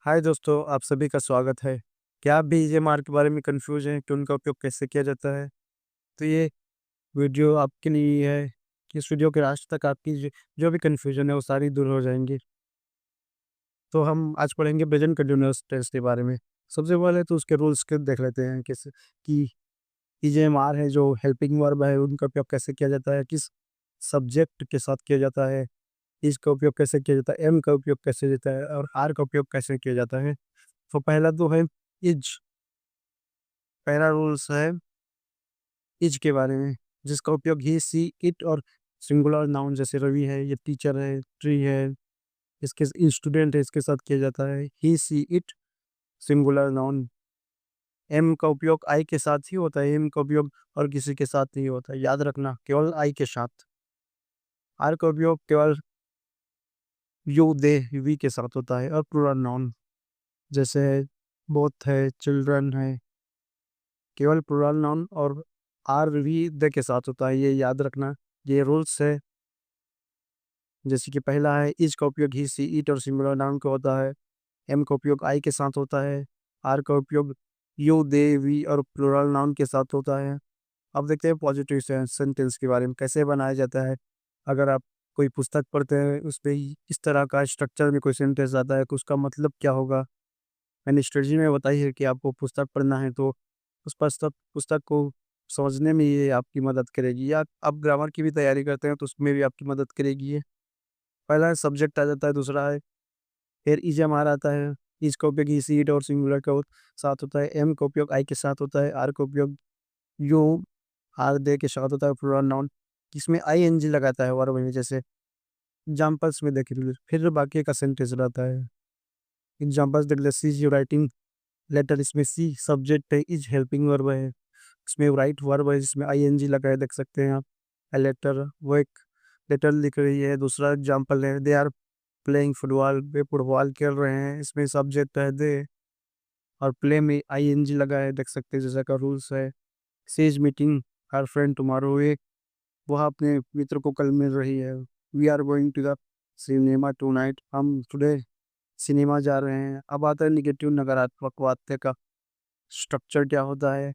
हाय दोस्तों, आप सभी का स्वागत है। क्या आप भी ईएमआर के बारे में कन्फ्यूज़ हैं कि उनका उपयोग कैसे किया जाता है? तो ये वीडियो आपके लिए है। इस वीडियो के लास्ट तक आपकी जो जो भी कन्फ्यूज़न है वो सारी दूर हो जाएँगी। तो हम आज पढ़ेंगे प्रेज़ेंट कंटीन्यूअस टेंस के बारे में। सबसे पहले तो उसके रूल्स के देख लेते हैं कि ईएमआर है जो हेल्पिंग वर्ब है उनका उपयोग कैसे किया जाता है, किस सब्जेक्ट के साथ किया जाता है, इस का उपयोग कैसे किया जाता है, एम का उपयोग कैसे जाता है और आर का उपयोग कैसे किया जाता है। तो पहला तो है इज। पहला रूल्स है इज के बारे में, जिसका उपयोग ही, सी, इट और सिंगुलर नाउन जैसे रवि है, ये टीचर है, ट्री है, इसके स्टूडेंट है, इसके साथ किया जाता है। ही, सी, इट सिंगुलर नाउन। एम का उपयोग आई के साथ ही होता है, एम का उपयोग और किसी के साथ नहीं होता है, याद रखना, केवल आई के साथ। आर का उपयोग केवल यू, दे, वी के साथ होता है और प्लूरल नाउन जैसे बोथ है, चिल्ड्रन है, केवल प्लूरल नाउन और आर वी दे के साथ होता है, ये याद रखना। ये रूल्स है। जैसे कि पहला है इज का उपयोग ही, सी, इट और सिंगुलर नाउन का होता है। एम का उपयोग आई के साथ होता है। आर का उपयोग यू, दे, वी और प्लूरल नाउन के साथ होता है। अब देखते हैं पॉजिटिव सेंटेंस के बारे में कैसे बनाया जाता है। अगर आप कोई पुस्तक पढ़ते हैं उसमें इस तरह का स्ट्रक्चर में कोई सेंटेंस आता है तो उसका मतलब क्या होगा। मैंने स्ट्रेटजी में बताई है कि आपको पुस्तक पढ़ना है तो उस पुस्तक पुस्तक को समझने में ये आपकी मदद करेगी, या आप ग्रामर की भी तैयारी करते हैं तो उसमें भी आपकी मदद करेगी ये। पहला है सब्जेक्ट आ जाता है, दूसरा है फिर इज हमारा आता है। इज का उपयोग ही, सी, इट और सिंगुलर का साथ होता है। एम का उपयोग आई के साथ होता है। आर का उपयोग यू, आर दे के साथ होता है प्लूरल नाउन, जिसमें आई एन जी लगाता है वर्ब में, जैसे एग्जाम्पल्स में देखिए फिर बाकी का सेंटेंस रहता है। एग्जाम्पल्स देख ले, सी इज राइटिंग लेटर, इसमें सी सब्जेक्ट है, इज हेल्पिंग वर्ब है, इसमें राइट वर्ब है जिसमें आई एन जी लगा है, देख सकते हैं आप। लेटर, वो एक लेटर लिख रही है। दूसरा एग्जाम्पल है दे आर प्लेइंग फुटबॉल, वे फुटबॉल खेल रहे हैं, इसमें सब्जेक्ट है दे और प्ले में आई एन जी लगा है, देख सकते हैं जैसा का रूल्स है। She is meeting her friend tomorrow, वह अपने मित्र को कल मिल रही है। We are going to the cinema tonight, हम टुडे सिनेमा जा रहे हैं। अब आता है निगेटिव नकारात्मक वाक्य का स्ट्रक्चर क्या होता है।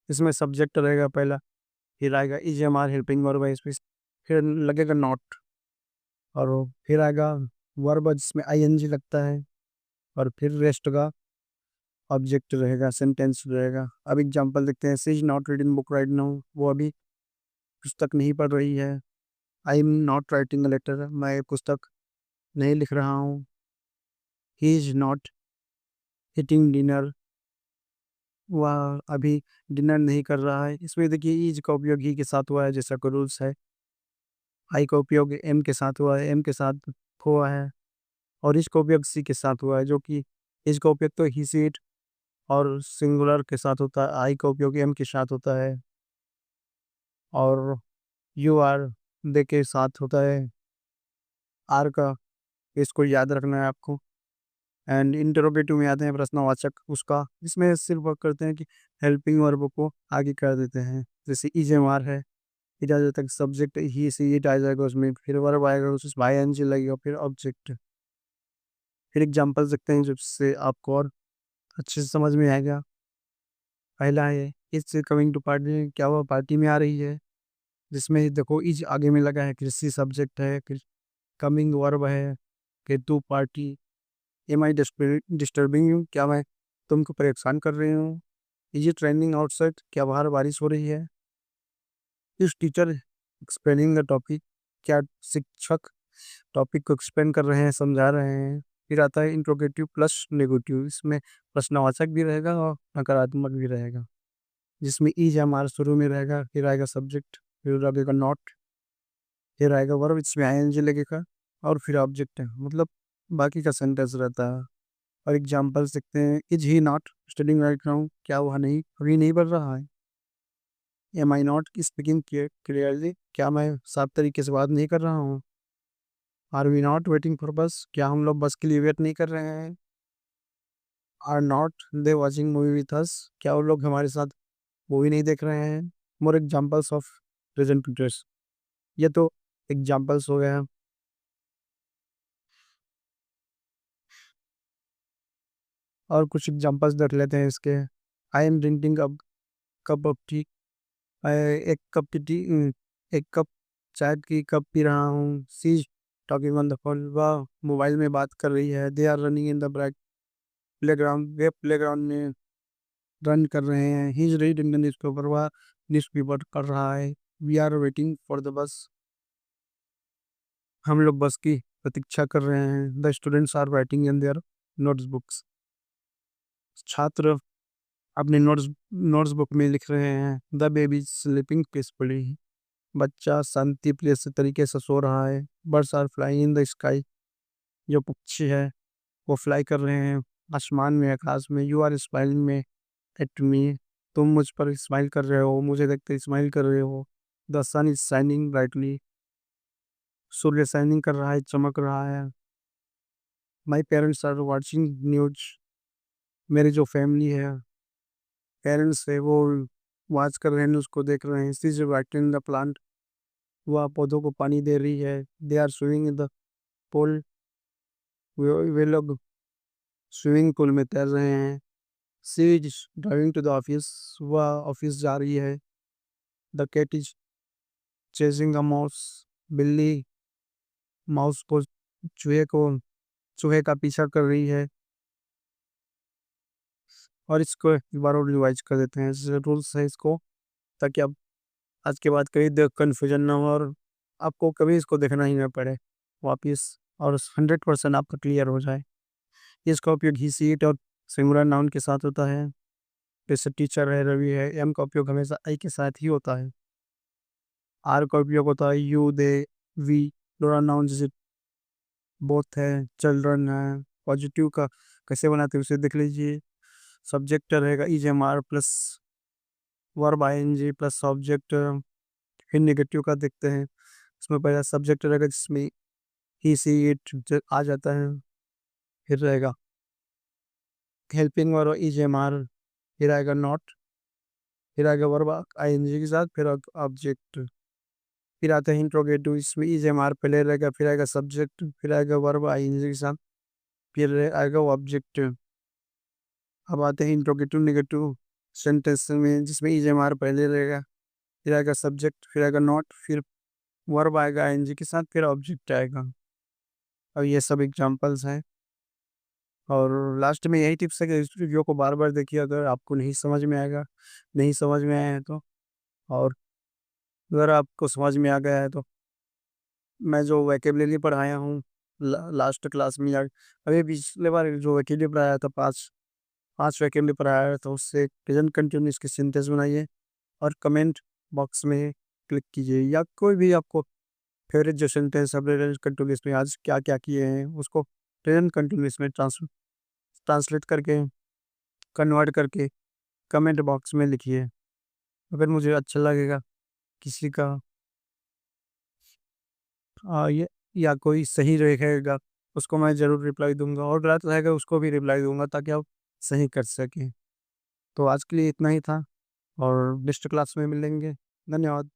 इसमें सब्जेक्ट रहेगा पहला, फिर आएगा is am are helping verb है इसमें, फिर लगेगा नॉट और फिर आएगा वर्ब जिसमें आई एन जी लगता है और फिर रेस्ट का ऑब्जेक्ट रहेगा, सेंटेंस रहेगा। अब एग्जांपल देखते हैं। She is not reading book right now, वो अभी पुस्तक नहीं पढ़ रही है। I am not writing a letter, मैं पुस्तक नहीं लिख रहा हूँ। He is not eating dinner, वह अभी डिनर नहीं कर रहा है। इसमें देखिए ईज का उपयोग ही के साथ हुआ है जैसा कि रूल्स है। आई का उपयोग एम के साथ हुआ है, एम के साथ हुआ है और इसका उपयोग सी के साथ हुआ है, जो कि इसका उपयोग तो ही, सी, इट और सिंगुलर के साथ होता है। आई का उपयोग एम के साथ होता है और यू आर दे के साथ होता है। आर का, इसको याद रखना है आपको। एंड इंटरोगेटिव में आते हैं प्रश्नवाचक उसका, इसमें सिर्फ वर्क करते हैं कि हेल्पिंग वर्ब को आगे कर देते हैं। जैसे इज एम आर है, इट आ जाता है सब्जेक्ट ही, सी, इट आ जाएगा उसमें, फिर वर्ब आएगा उसमें आई एन जी लगेगा, फिर ऑब्जेक्ट। फिर एग्जांपल देखते हैं जिससे आपको और अच्छे से समझ में आएगा। पहला है इज कमिंग टू पार्टी, क्या वो पार्टी में आ रही है, जिसमें देखो इज आगे में लगा है, कृषि सब्जेक्ट है, फिर कमिंग वर्ब है, फिर to party. Am I disturbing you, क्या मैं तुमको परेशान कर रही हूँ। इज इट ट्रेंडिंग आउटसाइड, क्या बाहर बारिश हो रही है। इस टीचर एक्सप्लेनिंग द टॉपिक, क्या शिक्षक टॉपिक को एक्सप्लेन कर रहे हैं, समझा रहे हैं। फिर आता है इंट्रोगेटिव प्लस नेगेटिव, इसमें प्रश्नवाचक भी रहेगा और नकारात्मक भी रहेगा, जिसमें इज हमारा शुरू में रहेगा, फिर आएगा सब्जेक्ट, फिर लगेगा नॉट, फिर आएगा वर्ब, इसमें आईएनजी लगेगा और फिर ऑब्जेक्ट है, मतलब बाकी का सेंटेंस रहता है। और एग्जाम्पल्स देखते हैं। Is he not studying right now, क्या वह नहीं अभी नहीं पढ़ रहा है। Am I not speaking clearly, क्या मैं साफ तरीके से बात नहीं कर रहा हूँ। Are we not waiting for bus, क्या हम लोग बस के लिए वेट नहीं कर रहे हैं। Are not they watching movie with us, क्या वो लोग हमारे साथ मूवी नहीं देख रहे हैं। More examples of present teachers, ये तो एग्जाम्पल्स हो गए हैं। और कुछ एग्जांपल्स देख लेते हैं इसके। I am drinking a cup of tea. एक कप की टी, एक कप चाय की कप पी रहा हूँ। She is talking on the phone, वह मोबाइल में बात कर रही है। They are running in the back playground, वे प्लेग्राउंड में रन कर रहे हैं। He is reading the newspaper, वह न्यूज़पेपर कर रहा है। We are waiting for the bus, हम लोग बस की प्रतीक्षा कर रहे हैं। The students are writing in their notes books, छात्र अपने नोट्स बुक में लिख रहे हैं। द बेबी स्लीपिंग पीसफुली, बच्चा शांति प्रिय से तरीके से सो रहा है। Birds are flying in the sky, जो पक्षी है वो फ्लाई कर रहे हैं आसमान में, आकाश में। यू आर स्माइलिंग में एट मी, तुम मुझ पर स्माइल कर रहे हो, मुझे देखते स्माइल कर रहे हो। The sun is shining brightly, सूर्य शाइनिंग कर रहा है, चमक रहा है। My parents are watching news, मेरी जो फैमिली है, पेरेंट्स है, वो वॉच कर रहे हैं, उसको देख रहे हैं। She is watering the plant, वह पौधों को पानी दे रही है। They are swimming in the pool, वे लोग स्विमिंग पूल में तैर रहे हैं। She is driving to the office, वह ऑफिस जा रही है। The cat is chasing a mouse, बिल्ली माउस को, चूहे का पीछा कर रही है। और इसको एक बार और रिवाइज कर देते हैं, जैसे रूल्स है इसको, ताकि आप आज के बाद कभी कन्फ्यूजन ना हो और आपको कभी इसको देखना ही ना पड़े वापिस, और 100% आपका क्लियर हो जाए। इसका उपयोग ही सीट और सिंगुलर नाउन के साथ होता है। जैसे टीचर है, रवि है। एम का उपयोग हमेशा आई के साथ ही होता है। आर का उपयोग होता है you, they, we. Plural noun जैसे बोथ है, चिल्ड्रन है। पॉजिटिव का कैसे बनाते हैं उसे देख लीजिए। सब्जेक्ट रहेगा is am are plus verb I N G plus subject. फिर नेगेटिव का देखते हैं, इसमें पहला सब्जेक्ट रहेगा जिसमें ही सी इट आ जाता है। फिर रहेगा helping verb is am are, फिर आएगा नॉट, फिर आएगा वर्ब आई एन जी के साथ, फिर ऑब्जेक्ट। फिर आता है इंट्रोगेटिव, इसमें इज एम आर पहले रहेगा, फिर आएगा सब्जेक्ट, फिर आएगा वर्ब आई एन जी के साथ, फिर आएगा ऑब्जेक्ट। अब आते हैं इंट्रोगेटिव नेगेटिव सेंटेंस में, जिसमें इज एम आर पहले रहेगा, फिर आएगा सब्जेक्ट, फिर आएगा नॉट, फिर वर्ब आएगा आईएनजी के साथ, फिर ऑब्जेक्ट आएगा। अब ये सब एग्जांपल्स हैं, और लास्ट में यही टिप्स है कि इस वीडियो को बार बार देखिए अगर आपको नहीं समझ में आएगा, नहीं समझ में आया है तो। और अगर आपको समझ में आ गया है तो मैं जो वैकेबलरी पढ़ाया हूँ लास्ट क्लास में, या अभी पिछले बार जो वैकेबलरी पढ़ाया था, पाँच पांच वैकेबलरी पढ़ाया था, उससे प्रेजेंट कंटिन्यूस की सिंटेक्स बनाइए और कमेंट बॉक्स में क्लिक कीजिए, या कोई भी आपको फेवरेट जो सेंटेंस है प्रेजेंट कंटिन्यूस में आज क्या क्या किए हैं उसको प्रेजेंट कंटिन्यूस में ट्रांसलेट करके, कन्वर्ट करके कमेंट बॉक्स में लिखिए। अगर मुझे अच्छा लगेगा किसी का ये या कोई सही रहेगा, उसको मैं ज़रूर रिप्लाई दूंगा, और गलत रहेगा उसको भी रिप्लाई दूंगा, ताकि आप सही कर सकें। तो आज के लिए इतना ही था, और नेक्स्ट क्लास में मिलेंगे। धन्यवाद।